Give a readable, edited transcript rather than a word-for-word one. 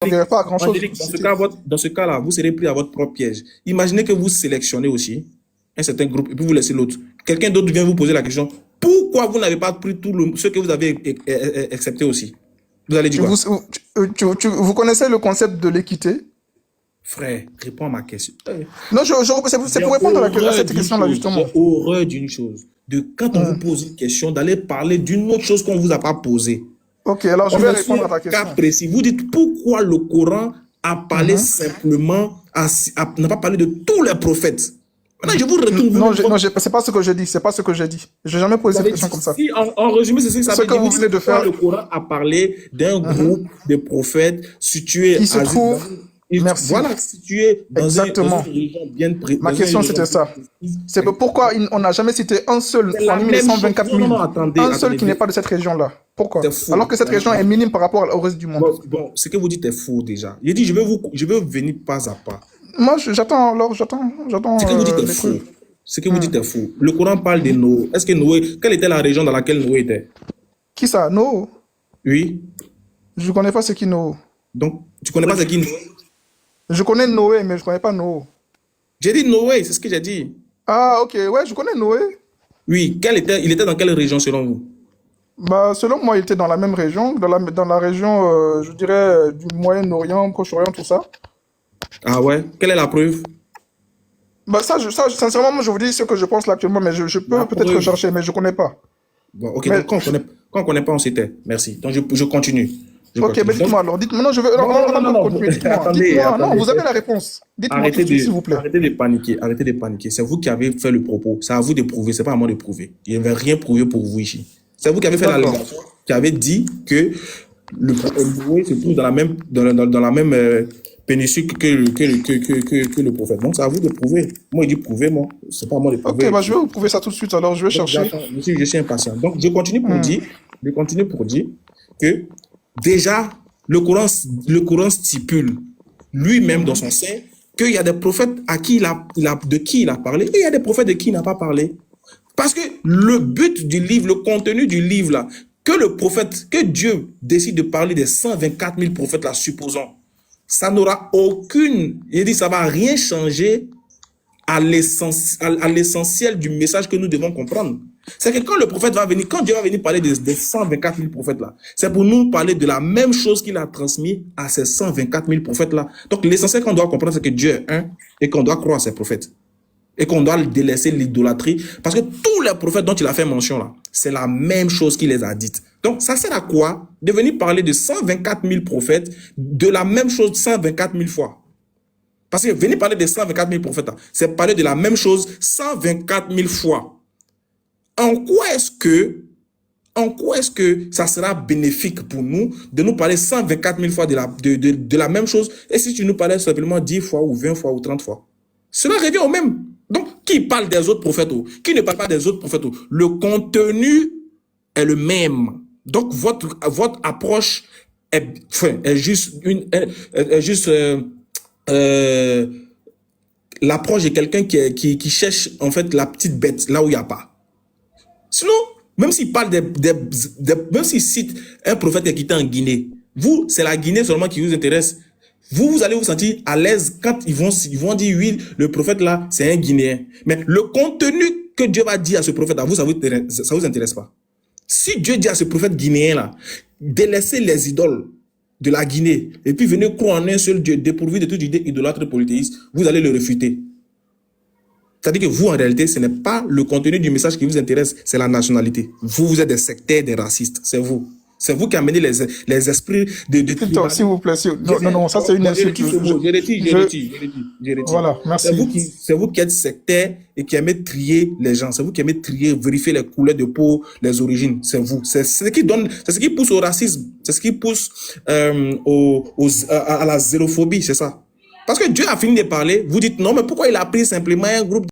servirait pas à grand-chose. Angélique, dans ce cas-là, vous serez pris à votre propre piège. Imaginez que vous sélectionnez aussi un certain groupe et puis vous laissez l'autre. Quelqu'un d'autre vient vous poser la question, pourquoi vous n'avez pas pris ce que vous avez accepté aussi? Vous allez dire quoi? Vous connaissez le concept de l'équité? Frère, réponds à ma question. Non, c'est pour répondre à cette question-là, justement. J'ai horreur d'une chose. De quand on vous pose une question, d'aller parler d'une autre chose qu'on ne vous a pas posée. Ok, alors je vais répondre à ta question. Cas précis. Vous dites pourquoi le Coran a parlé simplement, n'a pas parlé de tous les prophètes. Maintenant, je vous retourne. Non, c'est pas ce que je dis. C'est pas ce que j'ai dit. Je n'ai jamais posé cette question comme ça. Si, en résumé, c'est ça. Ce que vous venez de faire. Le Coran a parlé d'un groupe de prophètes situés qui se trouve. Merci. Voilà, situé dans exactement. Une région bien précise. Ma question, c'était ça. C'est pourquoi on n'a jamais cité un seul parmi les 124 000. Un seul qui n'est pas de cette région-là. Pourquoi? Alors que cette région est minime par rapport au reste du monde. Bon, ce que vous dites est faux déjà. J'ai dit, je vais venir pas à pas. Moi, j'attends. Ce que vous dites est faux. Ce que vous dites est faux. Le Coran parle de Noé. Est-ce que Noé, quelle était la région dans laquelle Noé était? Qui ça? Noé? Oui. Je ne connais pas ce qui Noé. Donc, tu connais pas ce qui Noé? Je connais Noé, mais je ne connais pas Noé. J'ai dit Noé, c'est ce que j'ai dit. Ah, ok, ouais, je connais Noé. Oui, il était dans quelle région selon vous? Bah, selon moi, il était dans la même région, dans la région, je dirais, du Moyen-Orient, Proche-Orient, tout ça. Ah ouais? Quelle est la preuve? Bah, sincèrement, moi, je vous dis ce que je pense là actuellement, mais je peux peut-être rechercher, mais je ne connais pas. Bon, ok, mais... donc quand on ne connaît pas, on s'était. Merci. Donc, je continue. Ok, mais dites-moi alors, dites-moi, non, je veux... Non, dites-moi, non, vous avez la réponse. Dites-moi tout de suite, s'il vous plaît. Arrêtez de paniquer. C'est vous qui avez fait le propos. C'est à vous de prouver, c'est pas à moi de prouver. Il ne va rien prouver pour vous ici. C'est vous qui avez fait l'allégation, qui avez dit que le Noé se trouve dans la même péninsule que le prophète. Donc, c'est à vous de prouver. Moi, il dit prouver, moi. C'est pas à moi de prouver. Ok, bah, je vais vous prouver ça tout de suite, alors je vais chercher. Je suis impatient. Donc, je continue pour dire que déjà, le Coran stipule lui-même dans son sein qu'il y a des prophètes de qui il a parlé et il y a des prophètes de qui il n'a pas parlé. Parce que le but du livre, le contenu du livre, là, que Dieu décide de parler des 124 000 prophètes, là, supposons, ça n'aura ça va rien changer à l'essentiel du message que nous devons comprendre. C'est que quand Dieu va venir parler des 124 000 prophètes-là, c'est pour nous parler de la même chose qu'il a transmis à ces 124 000 prophètes-là. Donc, l'essentiel qu'on doit comprendre, c'est que Dieu est un et qu'on doit croire à ses prophètes. Et qu'on doit délaisser l'idolâtrie. Parce que tous les prophètes dont il a fait mention là, c'est la même chose qu'il les a dites. Donc, ça sert à quoi de venir parler de 124 000 prophètes, de la même chose 124 000 fois? Parce que venir parler de 124 000 prophètes, c'est parler de la même chose 124 000 fois. En quoi est-ce que ça sera bénéfique pour nous de nous parler 124 000 fois de la même chose, et si tu nous parlais simplement 10 fois ou 20 fois ou 30 fois? Cela revient au même. Donc, qui parle des autres prophètes, qui ne parle pas des autres prophètes, le contenu est le même. Donc, votre approche est juste l'approche de quelqu'un qui cherche en fait la petite bête là où il n'y a pas. Sinon, même s'il parle même s'il cite un prophète qui était en Guinée, vous, c'est la Guinée seulement qui vous intéresse. Vous allez vous sentir à l'aise quand ils vont dire oui, le prophète là, c'est un Guinéen. Mais le contenu que Dieu va dire à ce prophète là, ça vous intéresse pas. Si Dieu dit à ce prophète guinéen là, délaissez les idoles de la Guinée et puis venez croire en un seul Dieu dépourvu de toute idée idolâtre polythéiste, vous allez le refuter. C'est-à-dire que vous, en réalité, ce n'est pas le contenu du message qui vous intéresse, c'est la nationalité. Vous êtes des sectaires, des racistes, c'est vous. C'est vous qui amenez les esprits de... S'il vous plaît, non, ça c'est une insulte. Je retire. Voilà, merci. C'est vous qui êtes sectaires et qui aimez trier les gens. C'est vous qui aimez trier, vérifier les couleurs de peau, les origines. C'est vous. C'est ce qui pousse au racisme. C'est ce qui pousse à la xénophobie, c'est ça. Parce que Dieu a fini de parler, vous dites non, mais pourquoi il a pris simplement un groupe